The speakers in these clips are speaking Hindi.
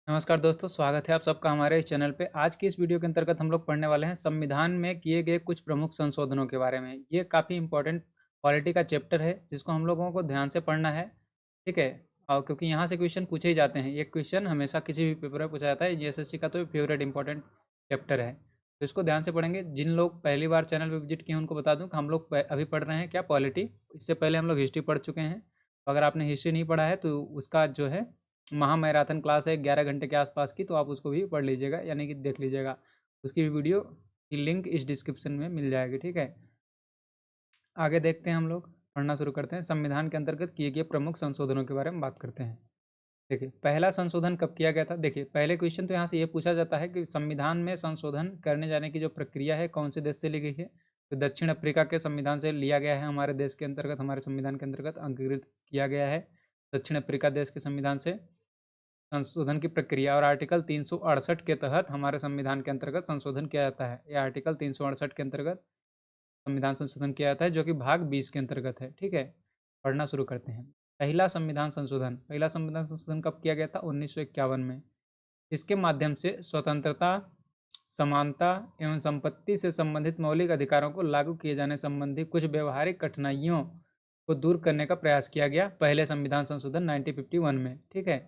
नमस्कार दोस्तों, स्वागत है आप सबका हमारे इस चैनल पे। आज की इस वीडियो के अंतर्गत हम लोग पढ़ने वाले हैं संविधान में किए गए कुछ प्रमुख संशोधनों के बारे में। ये काफ़ी इंपॉर्टेंट पॉलिटी का चैप्टर है जिसको हम लोगों को ध्यान से पढ़ना है, ठीक है। और क्योंकि यहाँ से क्वेश्चन पूछे ही जाते हैं, ये क्वेश्चन हमेशा किसी भी पेपर में पूछा जाता है। एसएससी का तो फेवरेट इंपॉर्टेंट चैप्टर है, तो इसको ध्यान से पढ़ेंगे। जिन लोग पहली बार चैनल पर विजिट किए हैं उनको बता दूँ कि हम लोग अभी पढ़ रहे हैं क्या, पॉलिटी। इससे पहले हम लोग हिस्ट्री पढ़ चुके हैं। तो अगर आपने हिस्ट्री नहीं पढ़ा है तो उसका जो है महा मैराथन क्लास है 11 घंटे के आसपास की, तो आप उसको भी पढ़ लीजिएगा, यानी कि देख लीजिएगा। उसकी भी वीडियो की लिंक इस डिस्क्रिप्शन में मिल जाएगी, ठीक है। आगे देखते हैं, हम लोग पढ़ना शुरू करते हैं। संविधान के अंतर्गत किए गए प्रमुख संशोधनों के बारे में बात करते हैं। देखिए, पहला संशोधन कब किया गया था। देखिए, पहले क्वेश्चन तो यहाँ से ये पूछा जाता है कि संविधान में संशोधन करने जाने की जो प्रक्रिया है कौन से देश से ली गई है। तो दक्षिण अफ्रीका के संविधान से लिया गया है। हमारे देश के अंतर्गत, हमारे संविधान के अंतर्गत अंगीकृत किया गया है दक्षिण अफ्रीका देश के संविधान से संशोधन की प्रक्रिया। और आर्टिकल 368 के तहत हमारे संविधान के अंतर्गत संशोधन किया जाता है। ये आर्टिकल 368 के अंतर्गत संविधान संशोधन किया जाता है, जो कि भाग 20 के अंतर्गत है, ठीक है। पढ़ना शुरू करते हैं। पहला संविधान संशोधन कब किया गया था? 1951 में। इसके माध्यम से स्वतंत्रता, समानता एवं संपत्ति से संबंधित मौलिक अधिकारों को लागू किए जाने संबंधी कुछ व्यवहारिक कठिनाइयों को दूर करने का प्रयास किया गया पहले संविधान संशोधन 1951 में, ठीक है।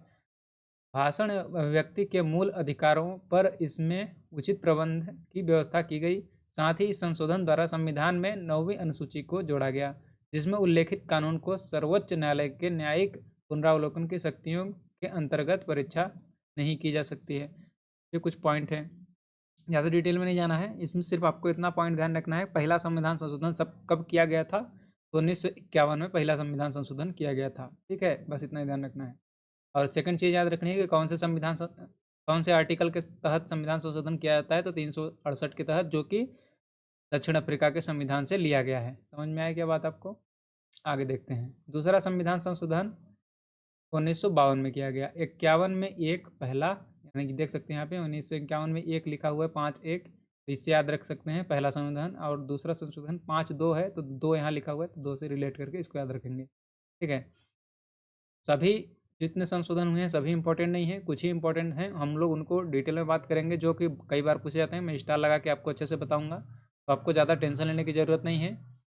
भाषण अभिव्यक्ति के मूल अधिकारों पर इसमें उचित प्रबंध की व्यवस्था की गई। साथ ही इस संशोधन द्वारा संविधान में 9वीं अनुसूची को जोड़ा गया, जिसमें उल्लेखित कानून को सर्वोच्च न्यायालय के न्यायिक पुनरावलोकन की शक्तियों के अंतर्गत परीक्षा नहीं की जा सकती है। ये कुछ पॉइंट हैं, ज़्यादा डिटेल में नहीं जाना है। इसमें सिर्फ आपको इतना पॉइंट ध्यान रखना है, पहला संविधान संशोधन सब कब किया गया था? तो 1951 में पहला संविधान संशोधन किया गया था, ठीक है। बस इतना ही ध्यान रखना है। और सेकंड चीज़ याद रखनी है कि कौन से आर्टिकल के तहत संविधान संशोधन किया जाता है। तो 368 के तहत, जो कि दक्षिण अफ्रीका के संविधान से लिया गया है। समझ में आया क्या बात आपको? आगे देखते हैं। दूसरा संविधान संशोधन 1952 में किया गया। 51 में एक पहला, यानी कि देख सकते हैं यहाँ पे 1951 में एक लिखा हुआ है, 5(1), तो इससे याद रख सकते हैं पहला संविधान। और दूसरा संशोधन 5(2) है, तो 2 यहाँ लिखा हुआ है, तो 2 से रिलेट करके इसको याद रखेंगे, ठीक है। सभी जितने संशोधन हुए हैं सभी इंपॉर्टेंट नहीं है, कुछ ही इंपॉर्टेंट हैं। हम लोग उनको डिटेल में बात करेंगे, जो कि कई बार पूछे जाते हैं। मैं स्टार लगा के आपको अच्छे से बताऊंगा, तो आपको ज़्यादा टेंशन लेने की ज़रूरत नहीं है।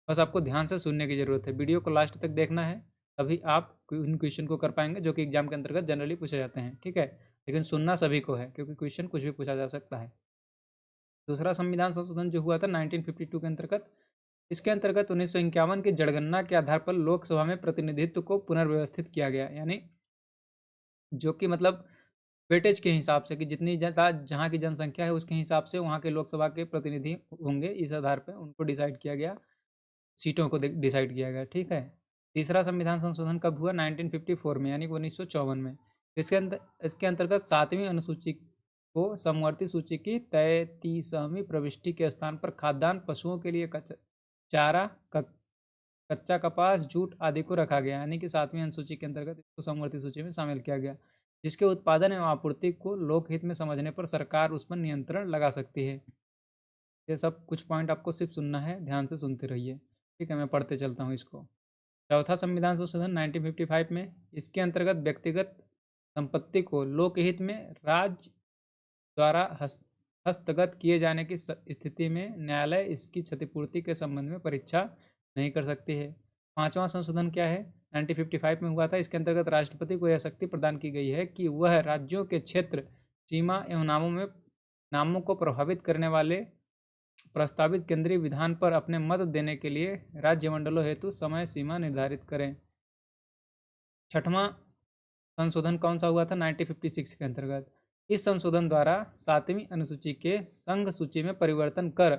बस आपको ध्यान से सुनने की ज़रूरत है। वीडियो को लास्ट तक देखना है, तभी आप उन क्वेश्चन को कर पाएंगे जो कि एग्जाम के अंतर्गत जनरली पूछे जाते हैं, ठीक है। लेकिन सुनना सभी को है, क्योंकि क्वेश्चन कुछ भी पूछा जा सकता है। दूसरा संविधान संशोधन जो हुआ था 1952 के अंतर्गत, इसके अंतर्गत 1951 की जनगणना के आधार पर लोकसभा में प्रतिनिधित्व को पुनर्व्यवस्थित किया गया। यानी जो कि मतलब वेटेज के हिसाब से, कि जितनी ज़्यादा जहाँ की जनसंख्या है उसके हिसाब से वहाँ के लोकसभा के प्रतिनिधि होंगे, इस आधार पर उनको डिसाइड किया गया, सीटों को डिसाइड किया गया, ठीक है। तीसरा संविधान संशोधन कब हुआ? 1954 में, यानी कि 1954 में। इसके अंतर्गत 7वीं अनुसूची को समवर्ती सूची की 33वीं प्रविष्टि के स्थान पर खाद्यान्न, पशुओं के लिए चारा, कच्चा कपास, जूट आदि को रखा गया, यानी कि 7वीं अनुसूची के अंतर्गत इसको समवर्ती सूची में शामिल किया गया, जिसके उत्पादन एवं आपूर्ति को लोकहित में समझने पर सरकार उस पर नियंत्रण लगा सकती है। ये सब कुछ पॉइंट आपको सिर्फ सुनना है, ध्यान से सुनते रहिए, ठीक है। मैं पढ़ते चलता हूँ इसको। चौथा संविधान संशोधन 1955 में, इसके अंतर्गत व्यक्तिगत संपत्ति को लोकहित में राज्य द्वारा हस्तगत किए जाने की स्थिति में न्यायालय इसकी क्षतिपूर्ति के संबंध में परीक्षा नहीं कर सकती है। पांचवा संशोधन क्या है? 1955 में हुआ था। इसके अंतर्गत राष्ट्रपति को यह शक्ति प्रदान की गई है कि वह राज्यों के क्षेत्र, सीमा एवं नामों को प्रभावित करने वाले प्रस्तावित केंद्रीय विधान पर अपने मत देने के लिए राज्यमंडलों हेतु समय सीमा निर्धारित करें। छठवां संशोधन कौन सा हुआ था? 1956 के अंतर्गत। इस संशोधन द्वारा 7वीं अनुसूची के संघ सूची में परिवर्तन कर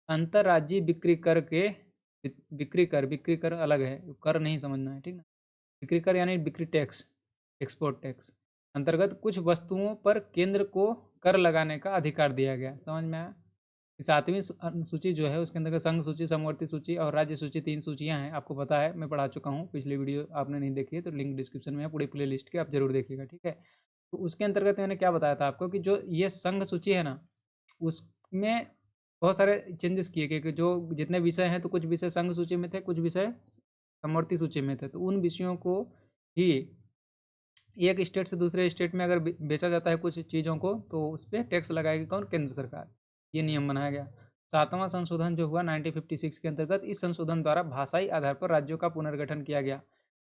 अंतर्राज्यीय बिक्री कर अलग है, कर नहीं समझना है, ठीक ना। बिक्री कर यानी बिक्री टैक्स, एक्सपोर्ट टैक्स अंतर्गत कुछ वस्तुओं पर केंद्र को कर लगाने का अधिकार दिया गया। समझ में आया? 7वीं सूची जो है उसके अंदर संघ सूची, समवर्ती सूची और राज्य सूची, 3 सूचियां हैं। आपको पता है, मैं पढ़ा चुका हूँ। पिछली वीडियो आपने नहीं देखी है तो लिंक डिस्क्रिप्शन में है, पूरी प्ले लिस्ट की, आप जरूर देखिएगा, ठीक है। तो उसके अंतर्गत मैंने क्या बताया था आपको, कि जो ये संघ सूची है ना, उसमें बहुत सारे चेंजेस किए गए, कि जो जितने विषय हैं, तो कुछ विषय संघ सूची में थे, कुछ विषय समवर्ती सूची में थे। तो उन विषयों को ही एक स्टेट से दूसरे स्टेट में अगर बेचा जाता है कुछ चीज़ों को तो उस पर टैक्स लगाएगी कौन? केंद्र सरकार। ये नियम बनाया गया। सातवां संशोधन जो हुआ 1956 के अंतर्गत, इस संशोधन द्वारा भाषाई आधार पर राज्यों का पुनर्गठन किया गया।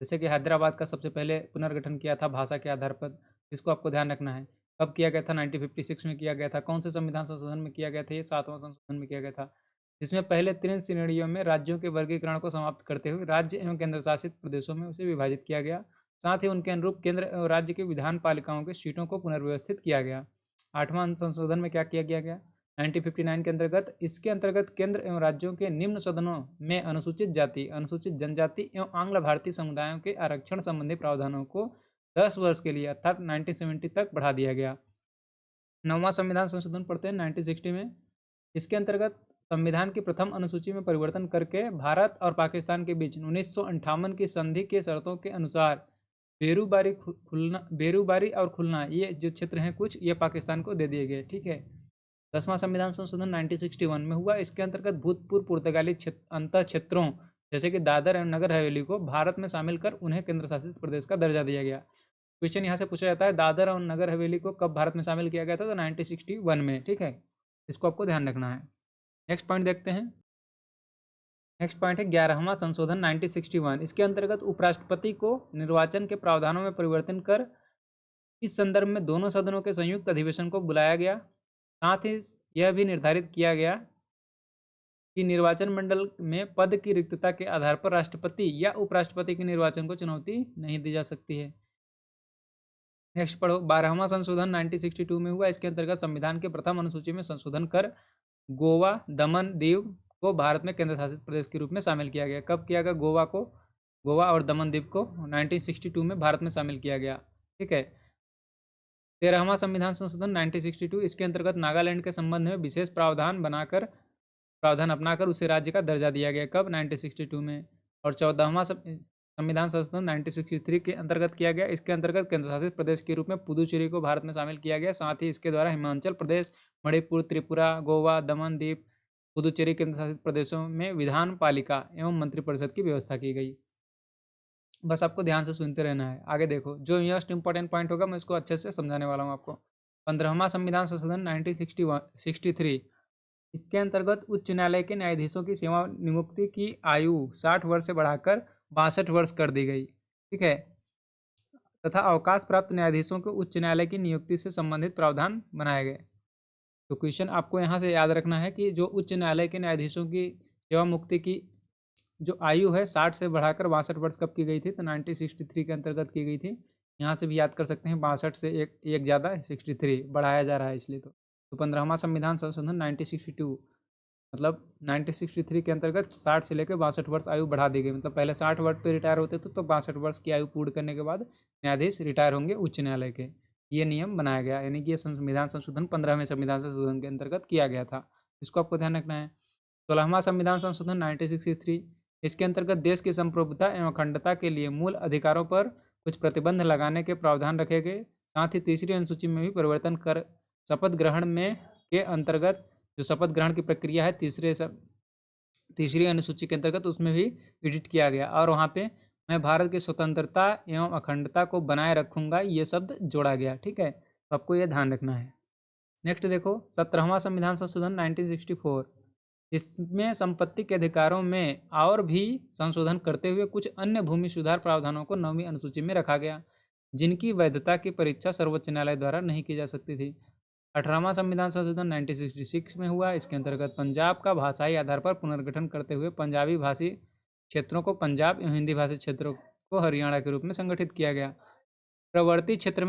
जैसे कि हैदराबाद का सबसे पहले पुनर्गठन किया था भाषा के आधार पर, इसको आपको ध्यान रखना है। कब किया गया था? 1956 में किया गया था। कौन से संविधान संशोधन में किया गया था? ये सातवां संशोधन में किया गया था, जिसमें पहले 3 श्रेणियों में राज्यों के वर्गीकरण को समाप्त करते हुए राज्य एवं केंद्र शासित प्रदेशों में उसे विभाजित किया गया। साथ ही उनके अनुरूप केंद्र और राज्य की विधान पालिकाओं के सीटों को पुनर्व्यवस्थित किया गया। आठवां संशोधन में क्या किया गया? 1959 के अंतर्गत, इसके अंतर्गत केंद्र एवं राज्यों के निम्न सदनों में अनुसूचित जाति, अनुसूचित जनजाति एवं आंग्ल भारतीय समुदायों के आरक्षण संबंधी प्रावधानों को 10 वर्ष के लिए अर्थात 1970 तक बढ़ा दिया गया। नौवां संविधान संशोधन पढ़ते हैं 1960 में। इसके अंतर्गत संविधान की प्रथम अनुसूची में परिवर्तन करके भारत और पाकिस्तान के बीच 1958 की संधि के शर्तों के अनुसार बेरूबारी और खुलना, ये जो क्षेत्र हैं कुछ, ये पाकिस्तान को दे दिए गए। ठीक है। 10वां संविधान संशोधन 1961 में हुआ। इसके अंतर्गत भूतपूर्व पुर्तगाली अंत क्षेत्रों जैसे कि दादर एवं नगर हवेली को भारत में शामिल कर उन्हें केंद्र शासित प्रदेश का दर्जा दिया गया। क्वेश्चन यहाँ से पूछा जाता है, दादर और नगर हवेली को कब भारत में शामिल किया गया था? तो 1961 में। ठीक है, इसको आपको ध्यान रखना है। नेक्स्ट पॉइंट देखते हैं। नेक्स्ट पॉइंट है 11वां संशोधन 1961। इसके अंतर्गत उपराष्ट्रपति को निर्वाचन के प्रावधानों में परिवर्तन कर इस संदर्भ में दोनों सदनों के संयुक्त अधिवेशन को बुलाया गया। साथ ही यह भी निर्धारित किया गया कि निर्वाचन मंडल में पद की रिक्तता के आधार पर राष्ट्रपति या उपराष्ट्रपति के निर्वाचन को चुनौती नहीं दी जा सकती है। नेक्स्ट पढ़ो। 12वां संशोधन 1962 में हुआ। इसके अंतर्गत संविधान के प्रथम अनुसूची में संशोधन कर गोवा, दमन, दीव को भारत में केंद्र शासित प्रदेश के रूप में शामिल किया गया। कब किया गया? गोवा और दमन द्वीप को 1962 में भारत में शामिल किया गया। ठीक है। 13वां संविधान संशोधन 1962। इसके अंतर्गत नागालैंड के संबंध में विशेष प्रावधान अपनाकर उसे राज्य का दर्जा दिया गया। कब? 1962 में। और 14वां संविधान संशोधन 1963 के अंतर्गत किया गया। इसके अंतर्गत केंद्र शासित प्रदेश के रूप में पुदुचेरी को भारत में शामिल किया गया। साथ ही इसके द्वारा हिमाचल प्रदेश, मणिपुर, त्रिपुरा, गोवा, दमन द्वीप, पुदुचेरी केंद्र शासित प्रदेशों में विधान पालिका एवं मंत्रिपरिषद की व्यवस्था की गई। बस आपको ध्यान से सुनते रहना है। आगे देखो, जो मोस्ट इंपॉर्टेंट पॉइंट होगा मैं इसको अच्छे से समझाने वाला हूँ आपको। 15वां संविधान संशोधन 1963। इसके अंतर्गत उच्च न्यायालय के न्यायाधीशों की सेवा नियुक्ति की आयु 60 वर्ष से बढ़ाकर 62 वर्ष कर दी गई। ठीक है। तथा अवकाश प्राप्त न्यायाधीशों को उच्च न्यायालय की नियुक्ति से संबंधित प्रावधान बनाए गए। तो क्वेश्चन आपको यहाँ से याद रखना है कि जो उच्च न्यायालय के न्यायाधीशों की सेवा मुक्ति की जो आयु है 60 से बढ़ाकर 62 वर्ष कब की गई थी? तो 1963 के अंतर्गत की गई थी। यहाँ से भी याद कर सकते हैं, 62 से एक ज़्यादा 63 बढ़ाया जा रहा है इसलिए। तो 15वां संविधान संशोधन 1962 मतलब 1963 के अंतर्गत 60 से लेकर 62 वर्ष आयु बढ़ा दी गई। मतलब पहले 60 वर्ष पर रिटायर होते थे, तो 62 वर्ष की आयु पूर्ण करने के बाद न्यायाधीश रिटायर होंगे उच्च न्यायालय के। ये नियम बनाया गया, यानी कि ये संविधान संशोधन 15वें संविधान संशोधन के अंतर्गत किया गया था। इसको आपको ध्यान रखना है। 16वां संविधान संशोधन 1963। इसके अंतर्गत देश की संप्रभुता एवं अखंडता के लिए मूल अधिकारों पर कुछ प्रतिबंध लगाने के प्रावधान रखे गए। साथ ही तीसरी अनुसूची में भी परिवर्तन कर शपथ ग्रहण में के अंतर्गत जो शपथ ग्रहण की प्रक्रिया है तीसरी अनुसूची के अंतर्गत उसमें भी एडिट किया गया। और वहाँ पे मैं भारत की स्वतंत्रता एवं अखंडता को बनाए रखूँगा ये शब्द जोड़ा गया। ठीक है, तो आपको ये ध्यान रखना है। नेक्स्ट देखो, 17वां संविधान संशोधन 1964। इसमें संपत्ति के अधिकारों में और भी संशोधन करते हुए कुछ अन्य भूमि सुधार प्रावधानों को 9वीं अनुसूची में रखा गया, जिनकी वैधता की परीक्षा सर्वोच्च न्यायालय द्वारा नहीं की जा सकती थी। 18वां संविधान संशोधन 1966 में हुआ। इसके अंतर्गत पंजाब का भाषाई आधार पर पुनर्गठन करते हुए पंजाबी भाषी क्षेत्रों को पंजाब एवं हिंदी भाषी क्षेत्रों को हरियाणा के रूप में संगठित किया गया। पर्वतीय क्षेत्र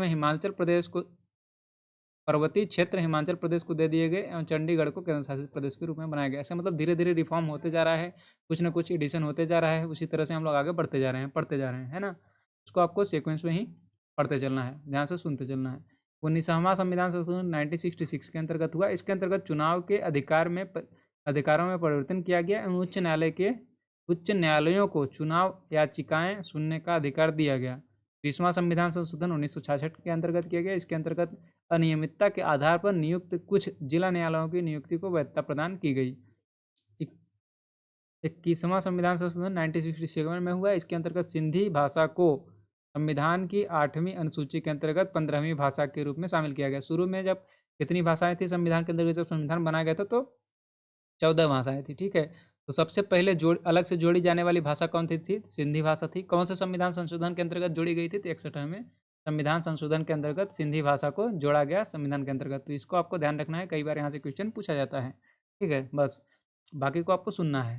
हिमाचल प्रदेश को दे दिए गए एवं चंडीगढ़ को केंद्र शासित प्रदेश के रूप में बनाया गया। ऐसे मतलब धीरे धीरे रिफॉर्म होते जा रहा है, कुछ ना कुछ एडिशन होते जा रहा है, उसी तरह से हम लोग आगे पढ़ते जा रहे हैं, है ना। उसको आपको सीक्वेंस में ही पढ़ते चलना है, ध्यान से सुनते चलना है। 19वां संविधान संशोधन 1966 के अंतर्गत हुआ। इसके अंतर्गत चुनाव के अधिकारों में परिवर्तन किया गया एवं उच्च न्यायालयों को चुनाव याचिकाएं सुनने का अधिकार दिया गया। 20वां संविधान संशोधन 1966 के अंतर्गत किया गया। इसके अंतर्गत अनियमितता के आधार पर नियुक्त कुछ जिला न्यायालयों की नियुक्ति को वैधता प्रदान की गई। 21वां संविधान संशोधन 1967 में हुआ। इसके अंतर्गत सिंधी भाषा को संविधान की 8वीं अनुसूची के अंतर्गत 15वीं भाषा के रूप में शामिल किया गया। शुरू में जब कितनी भाषाएं थी संविधान के अंतर्गत, जब संविधान बनाया गया था तो 14 भाषाएं थी, ठीक है। तो सबसे पहले अलग से जोड़ी जाने वाली भाषा कौन थी? सिंधी भाषा थी। कौन से संविधान संशोधन के अंतर्गत जोड़ी गई थी? तो 61वें संविधान संशोधन के अंतर्गत सिंधी भाषा को जोड़ा गया संविधान के अंतर्गत। तो इसको आपको ध्यान रखना है, कई बार यहाँ से क्वेश्चन पूछा जाता है, ठीक है। बस बाकी को आपको सुनना है।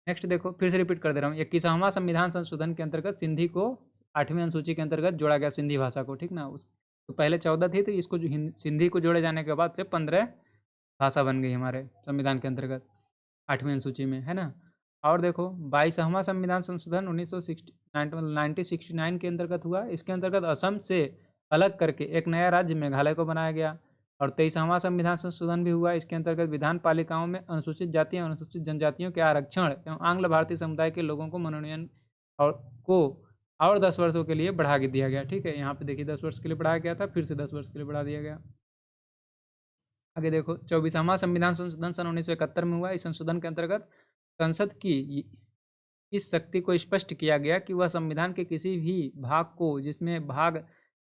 नेक्स्ट देखो, फिर से रिपीट कर दे रहा हूँ, 21वां संविधान संशोधन के अंतर्गत सिंधी को 8वीं अनुसूची के अंतर्गत जोड़ा गया, सिंधी भाषा को, ठीक ना। उस तो पहले 14 थी, तो इसको सिंधी को जोड़े जाने के बाद से 15 भाषा बन गई हमारे संविधान के अंतर्गत 8वीं अनुसूची में, है ना। और देखो 22वां संविधान संशोधन 1969 के अंतर्गत हुआ। इसके अंतर्गत असम से अलग करके एक नया राज्य मेघालय को बनाया गया। और 23वां संविधान संशोधन भी हुआ। इसके अंतर्गत विधान पालिकाओं में अनुसूचित जाति और अनुसूचित जनजातियों के आरक्षण एवं आंग्ल भारतीय समुदाय के लोगों को मनोनयन और 10 वर्षों के लिए बढ़ा दिया गया, ठीक है। यहाँ पे देखिए 10 वर्ष के लिए बढ़ाया गया था, फिर से 10 वर्ष के लिए बढ़ा दिया गया। आगे देखो 24वां संविधान संशोधन सन 1971 में हुआ। इस संशोधन के अंतर्गत संसद की इस शक्ति को स्पष्ट किया गया कि वह संविधान के किसी भी भाग को, जिसमें भाग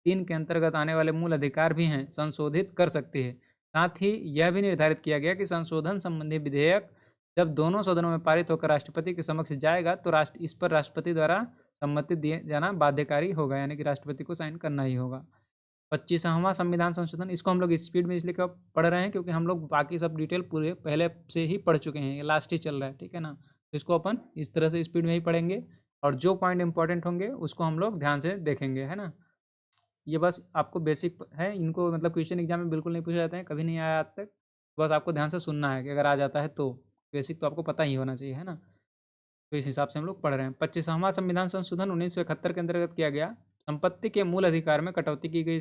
3 के अंतर्गत आने वाले मूल अधिकार भी हैं, संशोधित कर सकती है। साथ ही यह भी निर्धारित किया गया कि संशोधन संबंधी विधेयक जब दोनों सदनों में पारित होकर राष्ट्रपति के समक्ष जाएगा तो इस पर राष्ट्रपति द्वारा सम्मति दिए जाना बाध्यकारी होगा, यानी कि राष्ट्रपति को साइन करना ही होगा। 25वां संविधान संशोधन, इसको हम लोग स्पीड में इसलिए पढ़ रहे हैं क्योंकि हम लोग बाकी सब डिटेल पूरे पहले से ही पढ़ चुके हैं, ये लास्ट ही चल रहा है, ठीक है ना। तो इसको अपन इस तरह से स्पीड में ही पढ़ेंगे और जो पॉइंट इंपॉर्टेंट होंगे उसको हम लोग ध्यान से देखेंगे, है ना। ये बस आपको बेसिक है, इनको मतलब क्वेश्चन एग्जाम में बिल्कुल नहीं पूछे जाते हैं, कभी नहीं आया आज तक। बस आपको ध्यान से सुनना है कि अगर आ जाता है तो बेसिक तो आपको पता ही होना चाहिए, है ना। तो इस हिसाब से हम लोग पढ़ रहे हैं। 25वां संविधान संशोधन 1971 के अंतर्गत किया गया। संपत्ति के मूल अधिकार में कटौती की गई।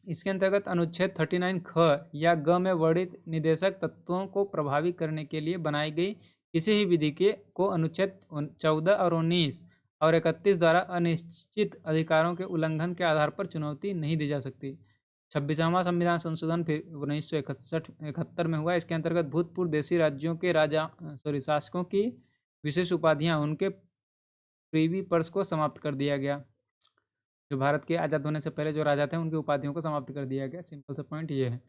इसके अंतर्गत अनुच्छेद 39 ख या ग में वर्णित निदेशक तत्वों को प्रभावी करने के लिए बनाई गई किसी भी विधि को अनुच्छेद 14 और 19 और 31 द्वारा अनिश्चित अधिकारों के उल्लंघन के आधार पर चुनौती नहीं दी जा सकती। 26वां संविधान संशोधन फिर 1971 में हुआ। इसके अंतर्गत भूतपूर्व देशी राज्यों के शासकों की विशेष उपाधियां उनके प्रीवी पर्स को समाप्त कर दिया गया। जो भारत के आज़ाद होने से पहले जो राजा थे उनकी उपाधियों को समाप्त कर दिया गया। सिंपल सा पॉइंट ये है।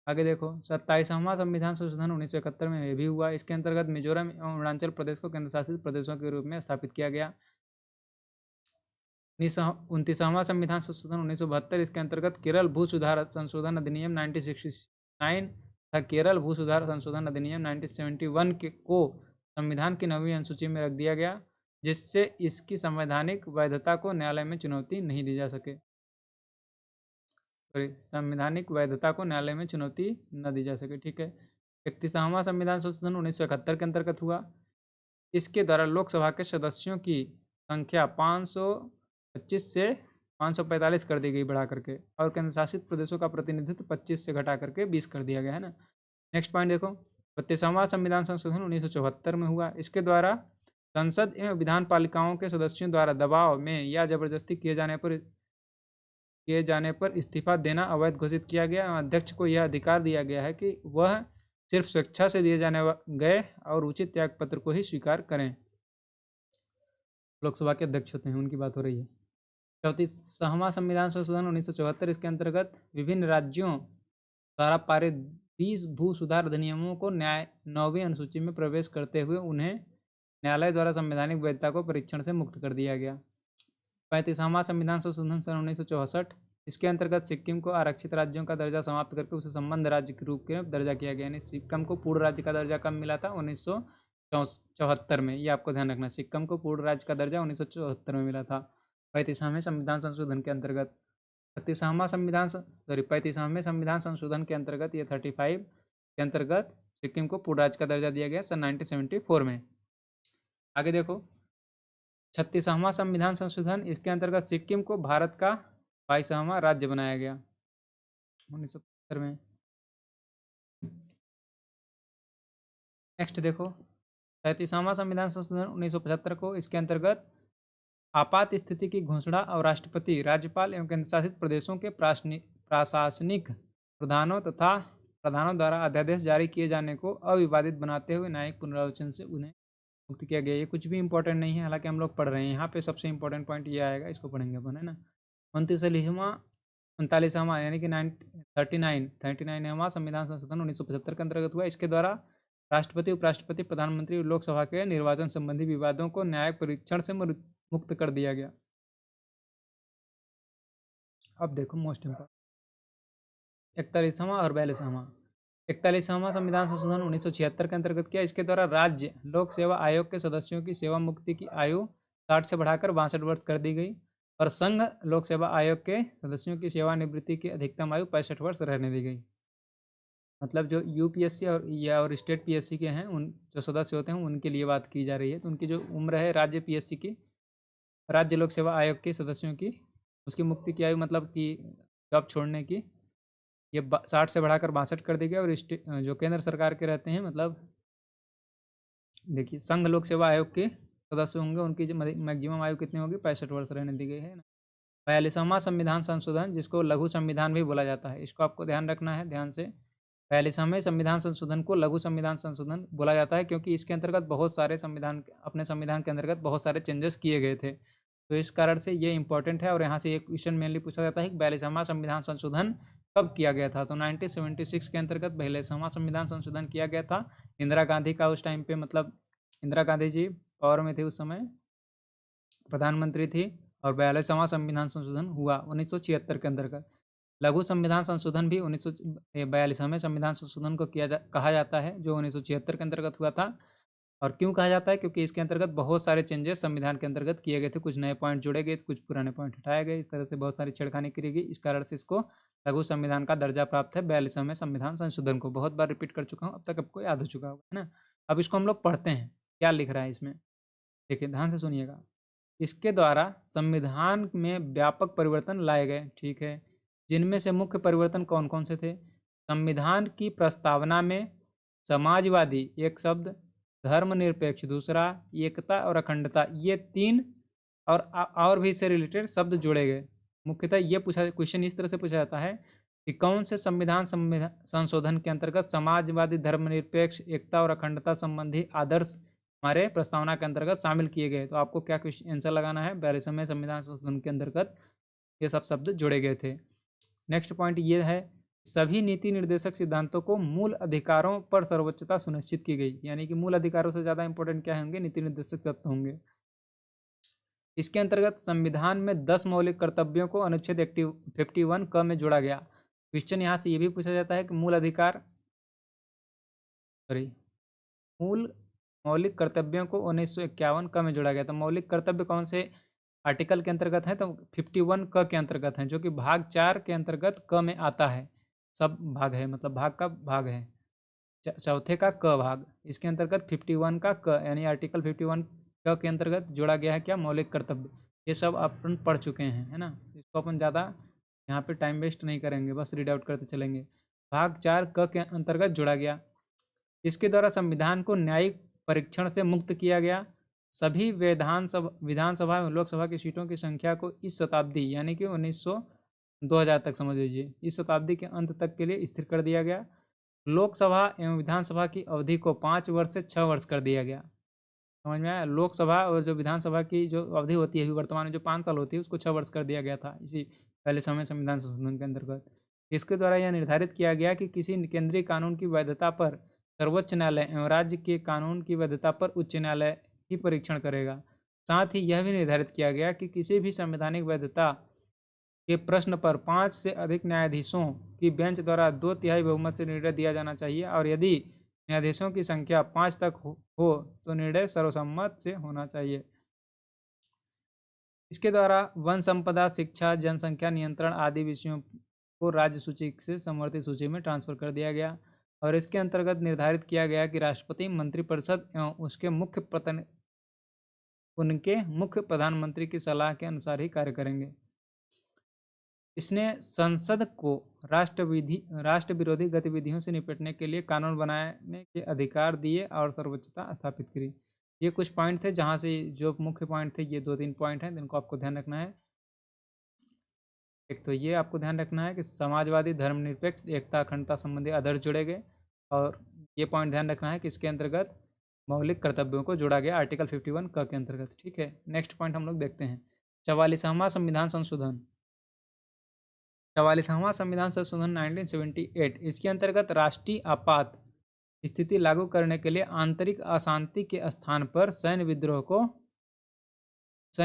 आगे देखो 27वां संविधान संशोधन 1971 में भी हुआ। इसके अंतर्गत मिजोरम एवं अरुणाचल प्रदेश को केंद्र शासित प्रदेशों के रूप में स्थापित किया गया। 29वां संविधान संशोधन 1972, इसके अंतर्गत केरल भू सुधार संशोधन अधिनियम 1969 तथा केरल भू सुधार संशोधन अधिनियम 1971 को संविधान की 9वीं अनुसूची में रख दिया गया, जिससे इसकी संवैधानिक वैधता को न्यायालय में चुनौती नहीं दी जा सके। संवैधानिक वैधता को न्यायालय में चुनौती न दी जा सके, ठीक है। 31वां संविधान संशोधन 1971 के अंतर्गत हुआ। इसके द्वारा लोकसभा के सदस्यों की संख्या 525 से 545 कर दी गई बढ़ा करके, और केंद्र शासित प्रदेशों का प्रतिनिधित्व 25 से घटा करके 20 कर दिया गया, है ना। नेक्स्ट पॉइंट देखो 32वां संविधान संशोधन 1974 में हुआ। इसके द्वारा संसद एवं विधान पालिकाओं के सदस्यों द्वारा दबाव में या जबरदस्ती किए जाने पर इस्तीफा देना अवैध घोषित किया गया। अध्यक्ष को यह अधिकार दिया गया है कि वह सिर्फ स्वेच्छा से दिए जाने गए और उचित त्याग पत्र को ही स्वीकार करें। लोकसभा के अध्यक्ष होते हैं, उनकी बात हो रही है। 34वां संविधान संशोधन 1974, इसके अंतर्गत विभिन्न राज्यों द्वारा पारित 20 भू सुधार अधिनियमों को 9वीं अनुसूची में प्रवेश करते हुए उन्हें न्यायालय द्वारा संवैधानिक वैधता को परीक्षण से मुक्त कर दिया गया। 35वां संविधान संशोधन सन 1964, इसके अंतर्गत सिक्किम को आरक्षित राज्यों का दर्जा समाप्त करके उसे संबंध राज्य के रूप में दर्जा किया गया। यानी सिक्किम को पूर्ण राज्य का दर्जा कब मिला था? 1974 में। ये आपको ध्यान रखना, सिक्किम को पूर्ण राज्य का दर्जा 1974 में मिला था 35वें संविधान संशोधन के अंतर्गत। 35वें संविधान संशोधन के अंतर्गत ये 35 के अंतर्गत सिक्किम को पूर्ण राज्य का दर्जा दिया गया सन 1974 में। आगे देखो 36वां संविधान संशोधन, इसके अंतर्गत सिक्किम को भारत का 22वां राज्य बनाया गया 1975 में। नेक्स्ट देखो 37वां संविधान संशोधन 1975 को, इसके अंतर्गत आपात स्थिति की घोषणा और राष्ट्रपति, राज्यपाल एवं केंद्र शासित प्रदेशों के प्रशासनिक प्रधानों द्वारा अध्यादेश जारी किए जाने को अविवादित बनाते हुए न्यायिक पुनरालोचना से उन्हें मुक्त किया गया। ये कुछ भी इंपॉर्टेंट नहीं है, हालांकि हम लोग पढ़ रहे हैं। यहाँ पे सबसे इंपॉर्टेंट पॉइंट ये आएगा, इसको पढ़ेंगे अपन, है ना। 39वां यानी कि 39वां संविधान संशोधन 1975 के अंतर्गत हुआ। इसके द्वारा राष्ट्रपति, उपराष्ट्रपति, प्रधानमंत्री और लोकसभा के निर्वाचन संबंधी विवादों को न्यायिक परीक्षण से मुक्त कर दिया गया। अब देखो मोस्ट इम्पोर्टेंट 41वां और 42वां। 41वां संविधान संशोधन 1976 के अंतर्गत किया। इसके द्वारा राज्य लोक सेवा आयोग के सदस्यों की सेवा मुक्ति की आयु 60 से बढ़ाकर 62 वर्ष कर दी गई और संघ लोक सेवा आयोग के सदस्यों की सेवानिवृत्ति की अधिकतम आयु 65 वर्ष रहने दी गई। मतलब जो यूपीएससी और स्टेट पीएससी के हैं, उन जो सदस्य होते हैं उनके लिए बात की जा रही है। तो उनकी जो उम्र है राज्य पीएससी की, राज्य लोक सेवा आयोग के सदस्यों की, उसकी मुक्ति की आयु मतलब कि जॉब छोड़ने की, ये 60 से बढ़ाकर 62 कर दी गई। और जो केंद्र सरकार के रहते हैं, मतलब देखिए संघ लोक सेवा आयोग के सदस्य होंगे, उनकी जो मैक्सिमम आयु कितनी होगी, 65 वर्ष रहने दी गई है ना। 42वां संविधान संशोधन, जिसको लघु संविधान भी बोला जाता है, इसको आपको ध्यान रखना है ध्यान से। 42वें संविधान संशोधन को लघु संविधान संशोधन बोला जाता है, क्योंकि इसके अंतर्गत बहुत सारे अपने संविधान के अंतर्गत बहुत सारे चेंजेस किए गए थे। तो इस कारण से ये इंपॉर्टेंट है। और यहाँ से एक क्वेश्चन मेनली पूछा जाता है कि 42वां संविधान संशोधन कब किया गया था। तो 1976 के अंतर्गत 42वां संविधान संशोधन किया गया था। इंदिरा गांधी का उस टाइम पे, मतलब इंदिरा गांधी जी पावर में थे उस समय, प्रधानमंत्री थी। और 42वां संविधान संशोधन हुआ 1976 के अंतर्गत। लघु संविधान संशोधन भी 1942वें संविधान संशोधन को कहा जाता है, जो 1976 के अंतर्गत हुआ था। और क्यों कहा जाता है, क्योंकि इसके अंतर्गत बहुत सारे चेंजेस संविधान के अंतर्गत किए गए थे। कुछ नए पॉइंट जोड़े गए, कुछ पुराने पॉइंट हटाए गए, इस तरह से बहुत सारी छेड़खानी की गई। इस कारण से इसको लघु संविधान का दर्जा प्राप्त है। 42वें संविधान संशोधन को बहुत बार रिपीट कर चुका हूँ, अब तक आपको याद हो चुका होगा, है ना। अब इसको हम लोग पढ़ते हैं, क्या लिख रहा है इसमें, देखिए ध्यान से सुनिएगा। इसके द्वारा संविधान में व्यापक परिवर्तन लाए गए, ठीक है। जिनमें से मुख्य परिवर्तन कौन कौन से थे। संविधान की प्रस्तावना में समाजवादी एक शब्द, धर्मनिरपेक्ष दूसरा, एकता और अखंडता, ये 3 और भी इससे रिलेटेड शब्द जोड़े गए। मुख्यतः ये क्वेश्चन इस तरह से पूछा जाता है कि कौन से संविधान संशोधन के अंतर्गत समाजवादी, धर्मनिरपेक्ष, एकता और अखंडता संबंधी आदर्श हमारे प्रस्तावना के अंतर्गत शामिल किए गए। तो आपको क्या क्वेश्चन आंसर लगाना है, 42वें संविधान संशोधन के अंतर्गत ये सब शब्द जोड़े गए थे। नेक्स्ट पॉइंट ये है, सभी नीति निर्देशक सिद्धांतों को मूल अधिकारों पर सर्वोच्चता सुनिश्चित की गई। यानी कि मूल अधिकारों से ज़्यादा इंपॉर्टेंट क्या होंगे, नीति निर्देशक तत्व होंगे। इसके अंतर्गत संविधान में 10 मौलिक कर्तव्यों को अनुच्छेद 51 क में जोड़ा गया। क्वेश्चन यहाँ से ये भी पूछा जाता है कि मौलिक कर्तव्यों को 1951 क में जोड़ा गया। तो मौलिक कर्तव्य कौन से आर्टिकल के अंतर्गत है, तो 51 क के अंतर्गत है, जो कि भाग 4 के अंतर्गत क में आता है। सब भाग है, मतलब भाग का भाग है, चौथे का क भाग, इसके अंतर्गत 51 का क यानी आर्टिकल 51 क के अंतर्गत जोड़ा गया है क्या, मौलिक कर्तव्य। ये सब अपन पढ़ चुके हैं, है ना। इसको अपन ज़्यादा यहाँ पे टाइम वेस्ट नहीं करेंगे, बस रीड आउट करते चलेंगे। भाग 4 क के अंतर्गत जोड़ा गया। इसके द्वारा संविधान को न्यायिक परीक्षण से मुक्त किया गया। सभी विधानसभा एवं लोकसभा की सीटों की संख्या को इस शताब्दी यानी कि 2000 तक समझ लीजिए, इस शताब्दी के अंत तक के लिए स्थिर कर दिया गया। लोकसभा एवं विधानसभा की अवधि को 5 वर्ष से 6 वर्ष कर दिया गया। समझ में आया। लोकसभा और जो विधानसभा की जो अवधि होती है वर्तमान में, जो 5 साल होती है, उसको 6 वर्ष कर दिया गया था इसी 42वें संविधान संशोधन के अंतर्गत। इसके द्वारा यह निर्धारित किया गया कि किसी केंद्रीय कानून की वैधता पर सर्वोच्च न्यायालय एवं राज्य के कानून की वैधता पर उच्च न्यायालय ही परीक्षण करेगा। साथ ही यह भी निर्धारित किया गया कि किसी भी संवैधानिक वैधता के प्रश्न पर 5 से अधिक न्यायाधीशों की बेंच द्वारा 2/3 बहुमत से निर्णय दिया जाना चाहिए, और यदि न्यायाधीशों की संख्या 5 तक हो तो निर्णय सर्वसम्मत से होना चाहिए। इसके द्वारा वन संपदा, शिक्षा, जनसंख्या नियंत्रण आदि विषयों को राज्य सूची से समवर्ती सूची में ट्रांसफर कर दिया गया। और इसके अंतर्गत निर्धारित किया गया कि राष्ट्रपति, मंत्रिपरिषद एवं उनके मुख्य प्रधानमंत्री की सलाह के अनुसार ही कार्य करेंगे। इसने संसद को राष्ट्र विरोधी गतिविधियों से निपटने के लिए कानून बनाने के अधिकार दिए और सर्वोच्चता स्थापित करी। ये कुछ पॉइंट थे, जहाँ से जो मुख्य पॉइंट थे, ये 2-3 पॉइंट हैं जिनको आपको ध्यान रखना है। एक तो ये आपको ध्यान रखना है कि समाजवादी, धर्मनिरपेक्ष, एकता, अखंडता संबंधी आदर्श जुड़े गए। और ये पॉइंट ध्यान रखना है कि इसके अंतर्गत मौलिक कर्तव्यों को जोड़ा गया आर्टिकल 51 क के अंतर्गत। ठीक है, नेक्स्ट पॉइंट हम लोग देखते हैं 44वां संविधान संशोधन। 44वां संविधान संशोधन 1978, इसके अंतर्गत राष्ट्रीय आपात स्थिति लागू करने के लिए आंतरिक अशांति के स्थान पर सैन्य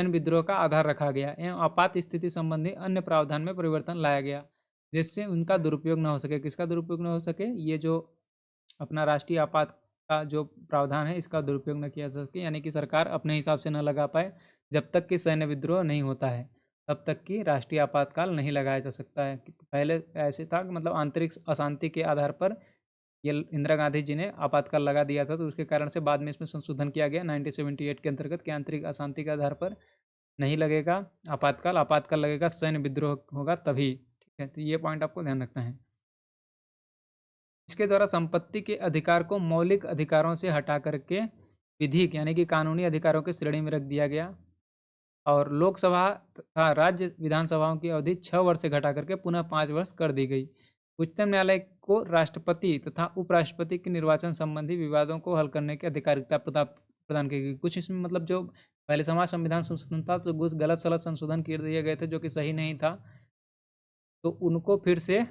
विद्रोह का आधार रखा गया एवं आपात स्थिति संबंधी अन्य प्रावधान में परिवर्तन लाया गया, जिससे उनका दुरुपयोग न हो सके। किसका दुरुपयोग न हो सके? ये जो अपना राष्ट्रीय आपात का जो प्रावधान है इसका दुरुपयोग न किया जा सके, यानी कि सरकार अपने हिसाब से न लगा पाए। जब तक कि सैन्य विद्रोह नहीं होता है तब तक कि राष्ट्रीय आपातकाल नहीं लगाया जा सकता है। पहले ऐसे था कि मतलब आंतरिक अशांति के आधार पर ये इंदिरा गांधी जी ने आपातकाल लगा दिया था, तो उसके कारण से बाद में इसमें संशोधन किया गया 1978 के अंतर्गत कि आंतरिक अशांति के आधार पर नहीं लगेगा आपातकाल, आपातकाल लगेगा सैन्य विद्रोह होगा तभी। ठीक है, तो ये पॉइंट आपको ध्यान रखना है। इसके द्वारा संपत्ति के अधिकार को मौलिक अधिकारों से हटा करके विधिक यानी कि कानूनी अधिकारों की श्रेणी में रख दिया गया और लोकसभा तथा राज्य विधानसभाओं की अवधि 6 वर्ष से घटा करके पुनः 5 वर्ष कर दी गई। उच्चतम न्यायालय को राष्ट्रपति तथा उपराष्ट्रपति के निर्वाचन संबंधी विवादों को हल करने की अधिकारिता प्रदान की गई। कुछ इसमें मतलब जो पहले समाज संविधान संशोधन था तो कुछ गलत सलत संशोधन कर दिए गए थे जो कि सही नहीं था, तो उनको फिर से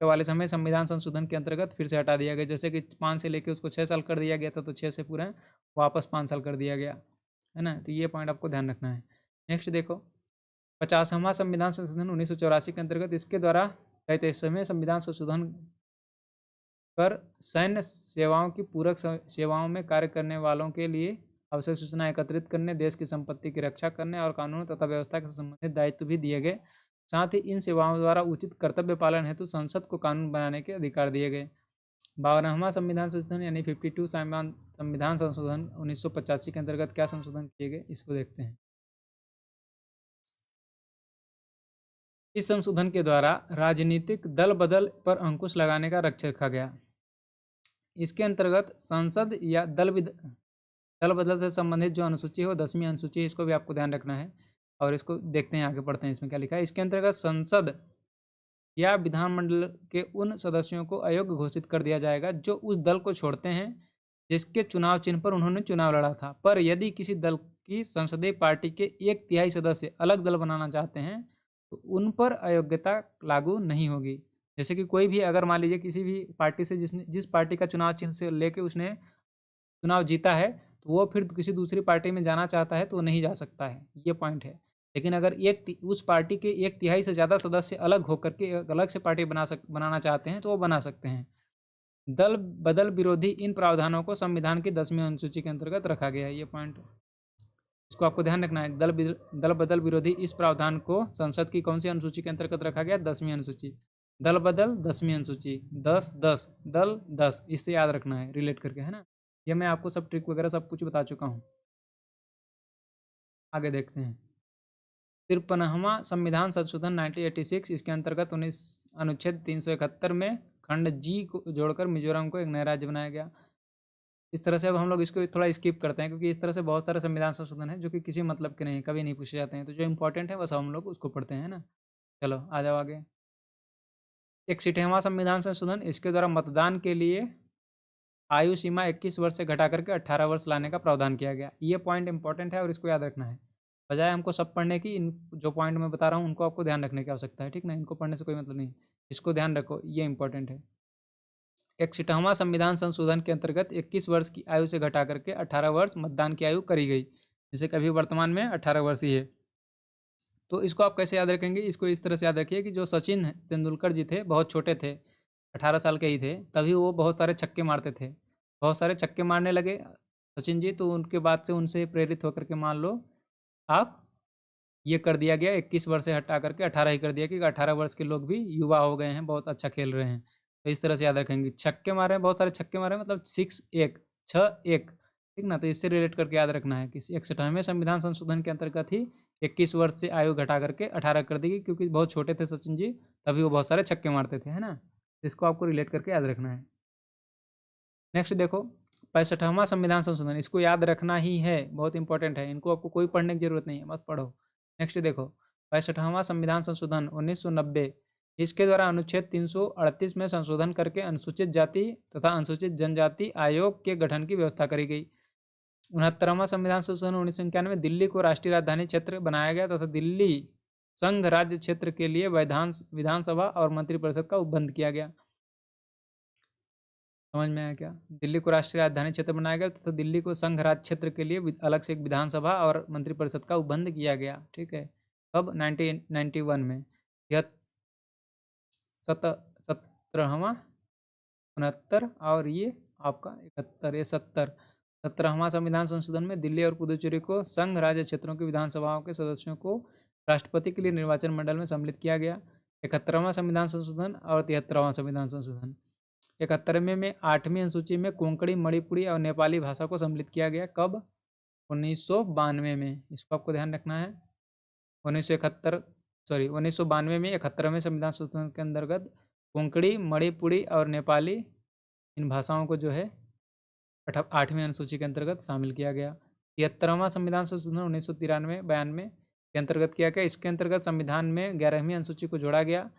44वें संविधान संशोधन के अंतर्गत फिर से हटा दिया गया। जैसे कि 5 से लेकर उसको 6 साल कर दिया गया था, तो 6 से पूरा वापस 5 साल कर दिया गया है ना। तो ये पॉइंट आपको ध्यान रखना है। नेक्स्ट देखो 50वां संविधान संशोधन 1984 के अंतर्गत, इसके द्वारा 33वें संविधान संशोधन कर सैन्य सेवाओं की पूरक सेवाओं में कार्य करने वालों के लिए आवश्यक सूचना एकत्रित करने, देश की संपत्ति की रक्षा करने और कानून तथा व्यवस्था से संबंधित दायित्व भी दिए गए। साथ ही इन सेवाओं द्वारा उचित कर्तव्य पालन हेतु संसद को कानून बनाने के अधिकार दिए गए। 52वां संविधान संशोधन यानी 52 संविधान संशोधन 1985 के अंतर्गत क्या संशोधन किए गए इसको देखते हैं। इस संशोधन के द्वारा राजनीतिक दल बदल पर अंकुश लगाने का लक्ष्य रखा गया। इसके अंतर्गत संसद या दल बदल से संबंधित जो अनुसूची है वो 10वीं अनुसूची है, इसको भी आपको ध्यान रखना है। और इसको देखते हैं आगे पढ़ते हैं इसमें क्या लिखा है। इसके अंतर्गत संसद या विधानमंडल के उन सदस्यों को अयोग्य घोषित कर दिया जाएगा जो उस दल को छोड़ते हैं जिसके चुनाव चिन्ह पर उन्होंने चुनाव लड़ा था। पर यदि किसी दल की संसदीय पार्टी के 1/3 सदस्य अलग दल बनाना चाहते हैं तो उन पर अयोग्यता लागू नहीं होगी। जैसे कि कोई भी अगर मान लीजिए किसी भी पार्टी से जिस पार्टी का चुनाव चिन्ह से लेके उसने चुनाव जीता है तो वो फिर किसी दूसरी पार्टी में जाना चाहता है तो वो नहीं जा सकता है, ये पॉइंट है। लेकिन अगर उस पार्टी के 1/3 से ज़्यादा सदस्य अलग होकर के अलग से पार्टी बनाना चाहते हैं तो वो बना सकते हैं। दल बदल विरोधी इन प्रावधानों को संविधान की 10वीं अनुसूची के अंतर्गत रखा गया है, ये पॉइंट इसको आपको ध्यान रखना है। दल बदल विरोधी इस प्रावधान को संसद की कौन सी अनुसूची के अंतर्गत रखा गया? 10वीं अनुसूची। दल बदल 10वीं अनुसूची, 10 दल 10, इससे याद रखना है रिलेट करके, है ना। ये मैं आपको सब ट्रिक वगैरह सब कुछ बता चुका हूँ। आगे देखते हैं 53वां संविधान संशोधन 1986, इसके अंतर्गत अनुच्छेद 371 में खंड जी को जोड़कर मिजोरम को एक नया राज्य बनाया गया। इस तरह से अब हम लोग इसको थोड़ा स्किप करते हैं क्योंकि इस तरह से बहुत सारे संविधान संशोधन है जो कि किसी मतलब के नहीं, कभी नहीं पूछे जाते हैं। तो जो इंपॉर्टेंट है बस हम लोग उसको पढ़ते हैं ना। चलो आ जाओ आगे। 61वां संविधान संशोधन, इसके द्वारा मतदान के लिए आयु सीमा 21 वर्ष से घटा करके 18 वर्ष लाने का प्रावधान किया गया। ये पॉइंट इंपॉर्टेंट है और इसको याद रखना है। बजाय हमको सब पढ़ने की इन जो पॉइंट मैं बता रहा हूँ उनको आपको ध्यान रखने की आवश्यकता है, ठीक ना। इनको पढ़ने से कोई मतलब नहीं, इसको ध्यान रखो, ये इंपॉर्टेंट है। 61वां संविधान संशोधन के अंतर्गत 21 वर्ष की आयु से घटा करके 18 वर्ष मतदान की आयु करी गई, जैसे कि अभी वर्तमान में 18 वर्ष ही है। तो इसको आप कैसे याद रखेंगे? इसको इस तरह से याद रखिए कि जो सचिन तेंदुलकर जी थे बहुत छोटे थे, 18 साल के ही थे, तभी वो बहुत सारे छक्के मारते थे, बहुत सारे छक्के मारने लगे सचिन जी। तो उनके बाद से उनसे प्रेरित होकर के मान लो आप ये कर दिया गया 21 वर्ष से हटा करके 18 ही कर दिया, क्योंकि 18 वर्ष के लोग भी युवा हो गए हैं, बहुत अच्छा खेल रहे हैं। तो इस तरह से याद रखेंगे। छक्के मारे हैं, बहुत सारे छक्के मारे हैं, मतलब 6-1 6-1, ठीक ना। तो इससे रिलेट करके याद रखना है कि 61वें संविधान संशोधन के अंतर्गत ही 21 वर्ष से आयु घटा करके 18 कर दी गई, क्योंकि बहुत छोटे थे सचिन जी, तभी वो बहुत सारे छक्के मारते थे, है ना। इसको आपको रिलेट करके याद रखना है। नेक्स्ट देखो 65वां संविधान संशोधन, इसको याद रखना ही है, बहुत इंपॉर्टेंट है, इनको आपको कोई पढ़ने की जरूरत नहीं है, मत पढ़ो। नेक्स्ट देखो 65वां संविधान संशोधन 1990, इसके द्वारा अनुच्छेद 338 में संशोधन करके अनुसूचित जाति तथा अनुसूचित जनजाति आयोग के गठन की व्यवस्था करी गई। 69वां संविधान संशोधन 1991 दिल्ली को राष्ट्रीय राजधानी क्षेत्र बनाया गया तथा दिल्ली संघ राज्य क्षेत्र के लिए विधानसभा और मंत्रिपरिषद का उपबंध किया गया। समझ में आया क्या? दिल्ली को राष्ट्रीय राजधानी क्षेत्र बनाया गया तथा दिल्ली को संघ राज्य क्षेत्र के लिए अलग से एक विधानसभा और मंत्रिपरिषद का उपबंध किया गया। ठीक है, कब? 1991 में। यह 17वां 69 और ये आपका 71, ये 17वां संविधान संशोधन में दिल्ली और पुदुचेरी को संघ राज्य क्षेत्रों की विधानसभाओं के सदस्यों को राष्ट्रपति के लिए निर्वाचन मंडल में सम्मिलित किया गया। 71वां संविधान संशोधन और 73वां संविधान संशोधन। 71वें में 8वीं अनुसूची में कोंकणी, मणिपुरी और नेपाली भाषा को सम्मिलित किया गया। कब? 1992 में। इसको आपको ध्यान रखना है। 1992 में 71वें संविधान संशोधन के अंतर्गत कोंकणी, मणिपुरी और नेपाली इन भाषाओं को जो है 8वीं अनुसूची के अंतर्गत शामिल किया गया। 73वां संविधान संशोधन 1993-92 के अंतर्गत किया गया। इसके अंतर्गत संविधान में 11वीं अनुसूची को जोड़ा गया,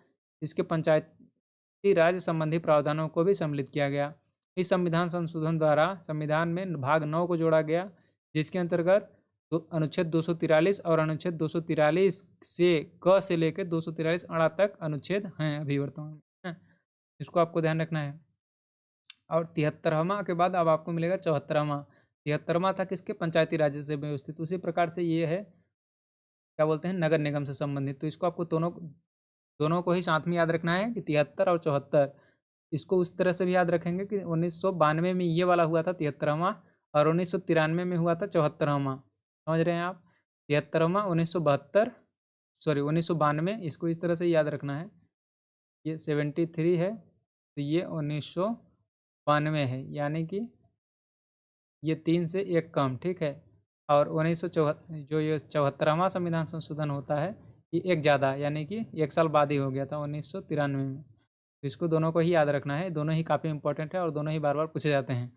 इसके पंचायती राज संबंधी प्रावधानों को भी सम्मिलित किया गया। इस संविधान संशोधन द्वारा संविधान में भाग 9 को जोड़ा गया, जिसके अंतर्गत अनुच्छेद 243 और अनुच्छेद 243 से क से लेकर 243 अड़ा तक अनुच्छेद हैं अभी वर्तमान में। इसको आपको ध्यान रखना है। और 73वां के बाद अब आपको मिलेगा 74वां। 73वां था किसके? पंचायती राज्य से व्यवस्थित। उसी प्रकार से ये है, क्या बोलते हैं, नगर निगम से संबंधित। तो इसको आपको दोनों को ही साथ में याद रखना है कि 73 और 74। इसको उस तरह से भी याद रखेंगे कि 1992 में ये वाला हुआ था 73वां और 1993 में हुआ था 74वां। समझ रहे हैं आप? 73वां 1992, इसको इस तरह से याद रखना है। ये 73 है तो ये 1992 है, यानी कि ये 3 से 1 कम। ठीक है, और 1974 जो ये 74वां संविधान संशोधन होता है ये एक ज़्यादा, यानी कि 1 साल बाद ही हो गया था 1993 में। तो इसको दोनों को ही याद रखना है, दोनों ही काफ़ी इंपॉर्टेंट है और दोनों ही बार बार पूछे जाते हैं।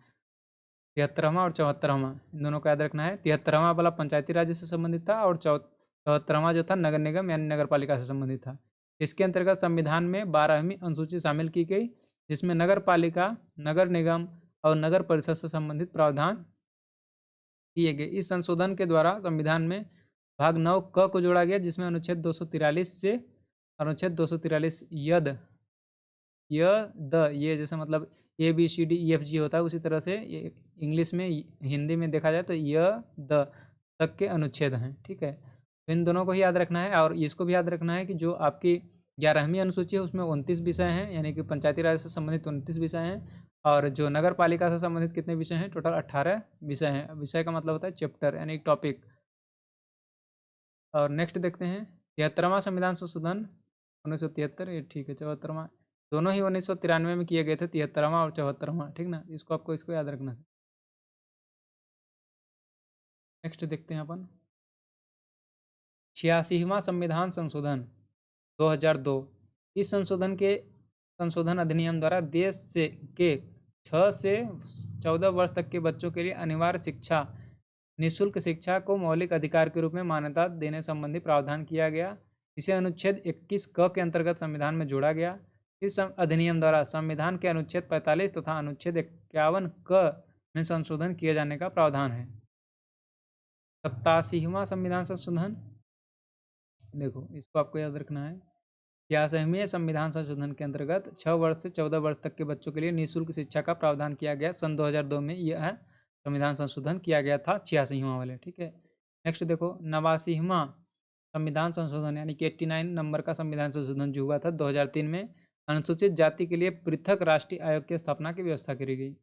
73वां और 74वां इन दोनों को याद रखना है। 73वां वाला पंचायती राज्य से संबंधित था और 74वां जो था नगर निगम यानी नगर पालिका से संबंधित था। इसके अंतर्गत संविधान में 12वीं अनुसूची शामिल की गई, जिसमें नगर पालिका, नगर निगम और नगर परिषद से संबंधित प्रावधान किए गए। इस संशोधन के द्वारा संविधान में भाग 9 क को जोड़ा गया, जिसमें अनुच्छेद 243 से अनुच्छेद 243 यद ये जैसे मतलब ABCDEFG होता है, उसी तरह से इंग्लिश में, हिंदी में देखा जाए तो द तक के अनुच्छेद हैं। ठीक है, तो इन दोनों को ही याद रखना है। और इसको भी याद रखना है कि जो आपकी 11वीं अनुसूची है उसमें 29 विषय हैं, यानी कि पंचायती राज से संबंधित 29 विषय हैं, और जो नगर पालिका से संबंधित कितने विषय हैं? टोटल 18 विषय हैं। विषय का मतलब होता है चैप्टर, यानी टॉपिक। और नेक्स्ट देखते हैं 73वां संविधान संशोधन 1973, ये ठीक है। 74वां, दोनों ही 1993 में किए गए थे, 73वां और 74वां। ठीक ना, इसको याद रखना है। नेक्स्ट देखते हैं अपन 86वां संविधान संशोधन 2002। इस संशोधन अधिनियम द्वारा देश के 6 से 14 वर्ष तक के बच्चों के लिए अनिवार्य शिक्षा, निःशुल्क शिक्षा को मौलिक अधिकार के रूप में मान्यता देने संबंधी प्रावधान किया गया। इसे अनुच्छेद 21 क के अंतर्गत संविधान में जोड़ा गया। इस अधिनियम द्वारा संविधान के अनुच्छेद 45 तथा अनुच्छेद 51 क में संशोधन किए जाने का प्रावधान है। 87वां संविधान संशोधन, देखो इसको आपको याद रखना है। 86वें संविधान संशोधन के अंतर्गत 6 वर्ष से 14 वर्ष तक के बच्चों के लिए निःशुल्क शिक्षा का प्रावधान किया गया। सन 2002 में यह संविधान संशोधन किया गया था 86वां वाले। ठीक है, नेक्स्ट देखो 89वां संविधान संशोधन, यानी कि 89 नंबर का संविधान संशोधन जो हुआ था 2003 में, अनुसूचित जाति के लिए पृथक राष्ट्रीय आयोग की स्थापना की व्यवस्था करी गई।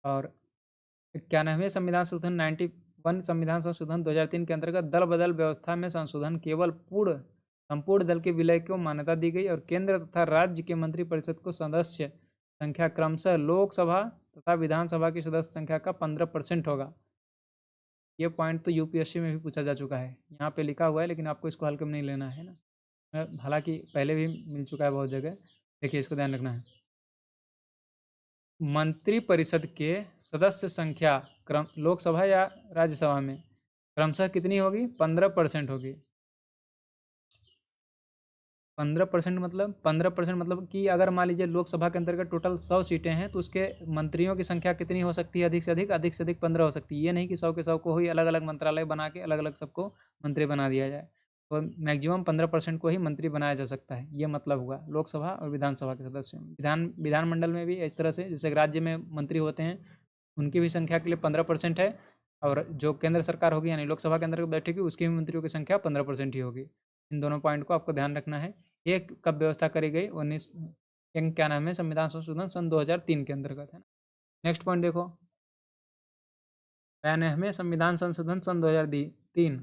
और 91वें संविधान संशोधन 91 संविधान संशोधन 2003 के अंतर्गत दल बदल व्यवस्था में संशोधन, केवल संपूर्ण दल के विलय को मान्यता दी गई और केंद्र तथा राज्य के मंत्रिपरिषद को सदस्य संख्या क्रमशः लोकसभा तथा विधानसभा की सदस्य संख्या का 15% होगा। ये पॉइंट तो यूपीएससी में भी पूछा जा चुका है, यहाँ पे लिखा हुआ है, लेकिन आपको इसको हल्के में नहीं लेना है ना। हालांकि पहले भी मिल चुका है बहुत जगह। देखिए इसको ध्यान रखना है। मंत्रिपरिषद के सदस्य संख्या लोकसभा या राज्यसभा में क्रमशः कितनी होगी? 15% होगी। 15% मतलब 15% मतलब कि अगर मान लीजिए लोकसभा के अंतर्गत टोटल 100 सीटें हैं तो उसके मंत्रियों की संख्या कितनी हो सकती है? अधिक से अधिक 15 हो सकती है। ये नहीं कि 100 के 100 को ही अलग अलग मंत्रालय बना के अलग अलग सबको मंत्री बना दिया जाए। तो मैक्सिमम 15% को ही मंत्री बनाया जा सकता है, ये मतलब हुआ लोकसभा और विधानसभा के सदस्यों में। विधानमंडल में भी इस तरह से, जैसे राज्य में मंत्री होते हैं उनकी भी संख्या के लिए 15% है, और जो केंद्र सरकार होगी यानी लोकसभा के अंदर बैठेगी उसके भी मंत्रियों की संख्या 15% ही होगी। इन दोनों पॉइंट को आपको ध्यान रखना है। ये कब व्यवस्था करी गई? 19 क्या नाम है, संविधान संशोधन सन 2003 के अंतर्गत है। नेक्स्ट पॉइंट देखो, 92वें संविधान संशोधन सन 2003।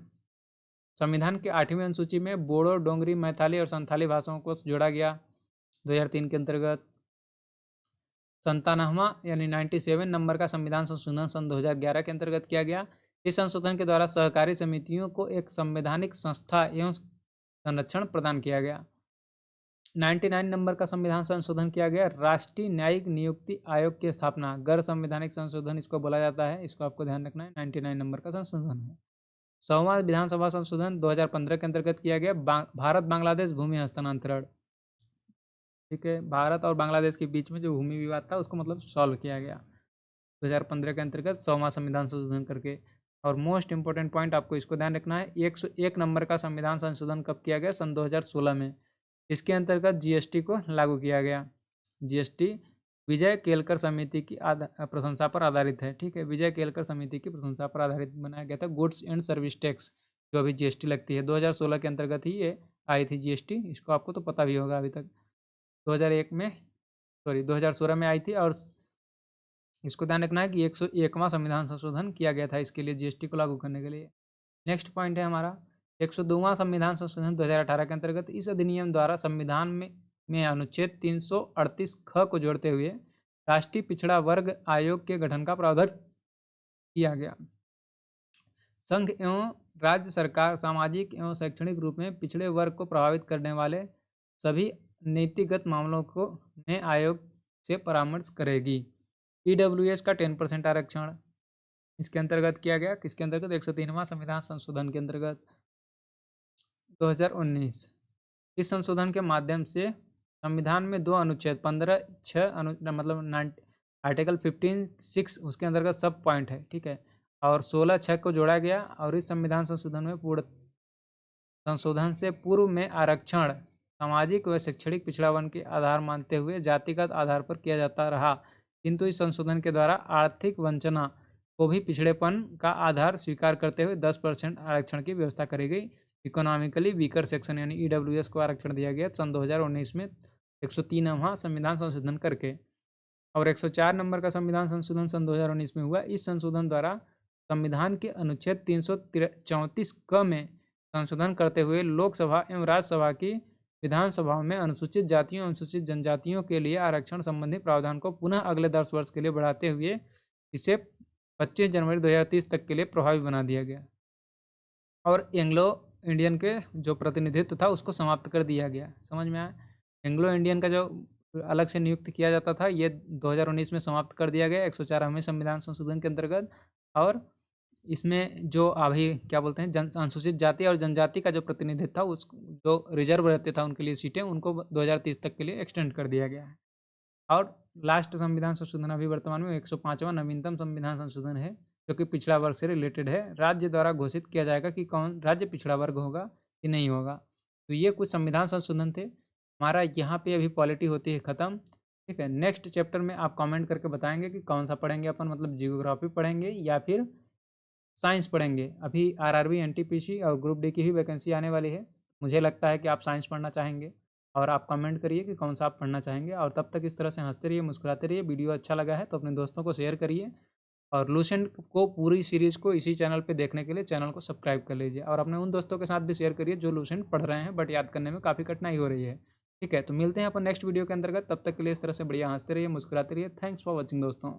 संविधान के 8वीं अनुसूची में बोडो, डोंगरी, मैथाली और संथाली भाषाओं को जोड़ा गया 2003 के अंतर्गत। 97वां यानी 97 नंबर का संविधान संशोधन सन 2011 के अंतर्गत किया गया। इस संशोधन के द्वारा सहकारी समितियों को एक संवैधानिक संस्था एवं संरक्षण प्रदान किया गया। 99 नंबर का संविधान संशोधन किया गया, राष्ट्रीय न्यायिक नियुक्ति आयोग की स्थापना। गैर संवैधानिक संशोधन इसको बोला जाता है, इसको आपको ध्यान रखना है। 99 नंबर का संशोधन है। 100वां विधानसभा संशोधन 2015 के अंतर्गत किया गया, भारत बांग्लादेश भूमि हस्तांतरण। ठीक है, भारत और बांग्लादेश के बीच में जो भूमि विवाद था उसको मतलब सॉल्व किया गया 2015 के अंतर्गत 100वां संविधान संशोधन करके। और मोस्ट इंपॉर्टेंट पॉइंट आपको इसको ध्यान रखना है, 101 नंबर का संविधान संशोधन कब किया गया? सन 2016 में। इसके अंतर्गत जीएसटी को लागू किया गया। जीएसटी विजय केलकर समिति की प्रशंसा पर आधारित है। ठीक है, विजय केलकर समिति की प्रशंसा पर आधारित बनाया गया था। गुड्स एंड सर्विस टैक्स जो अभी जीएसटी लगती है 2016 के अंतर्गत ही ये आई थी जीएसटी। इसको आपको तो पता भी होगा, अभी तक 2016 में आई थी। और इसको ध्यान रखना है कि 101वां संविधान संशोधन किया गया था इसके लिए, जीएसटी को लागू करने के लिए। नेक्स्ट पॉइंट है हमारा 102वां संविधान संशोधन 2018 के अंतर्गत। इस अधिनियम द्वारा संविधान में अनुच्छेद 338 ख को जोड़ते हुए राष्ट्रीय पिछड़ा वर्ग आयोग के गठन का प्रावधान किया गया। संघ एवं राज्य सरकार सामाजिक एवं शैक्षणिक रूप में पिछड़े वर्ग को प्रभावित करने वाले सभी नीतिगत मामलों को में आयोग से परामर्श करेगी। ईडब्ल्यूएस का 10% आरक्षण इसके अंतर्गत किया गया। किसके अंतर्गत? 103वां संविधान संशोधन के अंतर्गत 2019। इस संशोधन के माध्यम से संविधान में 2 अनुच्छेद 15(6) मतलब आर्टिकल 15(6) उसके अंतर्गत सब पॉइंट है। ठीक है, और 16(6) को जोड़ा गया। और इस संविधान संशोधन में संशोधन से पूर्व में आरक्षण सामाजिक व शैक्षणिक पिछड़ापन के आधार मानते हुए जातिगत आधार पर किया जाता रहा, किंतु इस संशोधन के द्वारा आर्थिक वंचना को भी पिछड़ेपन का आधार स्वीकार करते हुए 10% आरक्षण की व्यवस्था करी गई। इकोनॉमिकली वीकर सेक्शन यानी ईडब्ल्यूएस को आरक्षण दिया गया सन 2019 में 103वां संविधान संशोधन करके। और 104 नंबर का संविधान संशोधन सन 2019 में हुआ। इस संशोधन द्वारा संविधान के अनुच्छेद 334 क में संशोधन करते हुए लोकसभा एवं राज्यसभा की विधानसभाओं में अनुसूचित जातियों एवं अनुसूचित जनजातियों के लिए आरक्षण संबंधी प्रावधान को पुनः अगले 10 वर्ष के लिए बढ़ाते हुए इसे 25 जनवरी 2030 तक के लिए प्रभावी बना दिया गया। और एंग्लो इंडियन के जो प्रतिनिधित्व था उसको समाप्त कर दिया गया। समझ में आया? एंग्लो इंडियन का जो अलग से नियुक्त किया जाता था ये 2019 में समाप्त कर दिया गया 104वें संविधान संशोधन के अंतर्गत। और इसमें जो अभी क्या बोलते हैं अनुसूचित जाति और जनजाति का जो प्रतिनिधित्व था उस जो रिजर्व रहते था उनके लिए सीटें उनको 2030 तक के लिए एक्सटेंड कर दिया गया है। और लास्ट संविधान संशोधन अभी वर्तमान में 105वां नवीनतम संविधान संशोधन है जो कि पिछड़ा वर्ग से रिलेटेड है। राज्य द्वारा घोषित किया जाएगा कि कौन राज्य पिछड़ा वर्ग होगा कि नहीं होगा। तो ये कुछ संविधान संशोधन थे। हमारा यहाँ पे अभी पॉलिटी होती है ख़त्म। ठीक है, नेक्स्ट चैप्टर में आप कमेंट करके बताएंगे कि कौन सा पढ़ेंगे अपन, मतलब जियोग्राफी पढ़ेंगे या फिर साइंस पढ़ेंगे। अभी आरआरबी, एनटीपीसी और ग्रुप डी की ही वैकेंसी आने वाली है। मुझे लगता है कि आप साइंस पढ़ना चाहेंगे और आप कमेंट करिए कि कौन सा आप पढ़ना चाहेंगे। और तब तक इस तरह से हंसते रहिए, मुस्कुराते रहिए। वीडियो अच्छा लगा है तो अपने दोस्तों को शेयर करिए और लूसेंट को पूरी सीरीज़ को इसी चैनल पे देखने के लिए चैनल को सब्सक्राइब कर लीजिए। और अपने उन दोस्तों के साथ भी शेयर करिए जो लूसेंट पढ़ रहे हैं बट याद करने में काफ़ी कठिनाई हो रही है। ठीक है, तो मिलते हैं अपन नेक्स्ट वीडियो के अंतर्गत। तब तक के लिए इस तरह से बढ़िया हंसते रहिए, मुस्कुराते रहिए। थैंक्स फॉर वॉचिंग दोस्तों।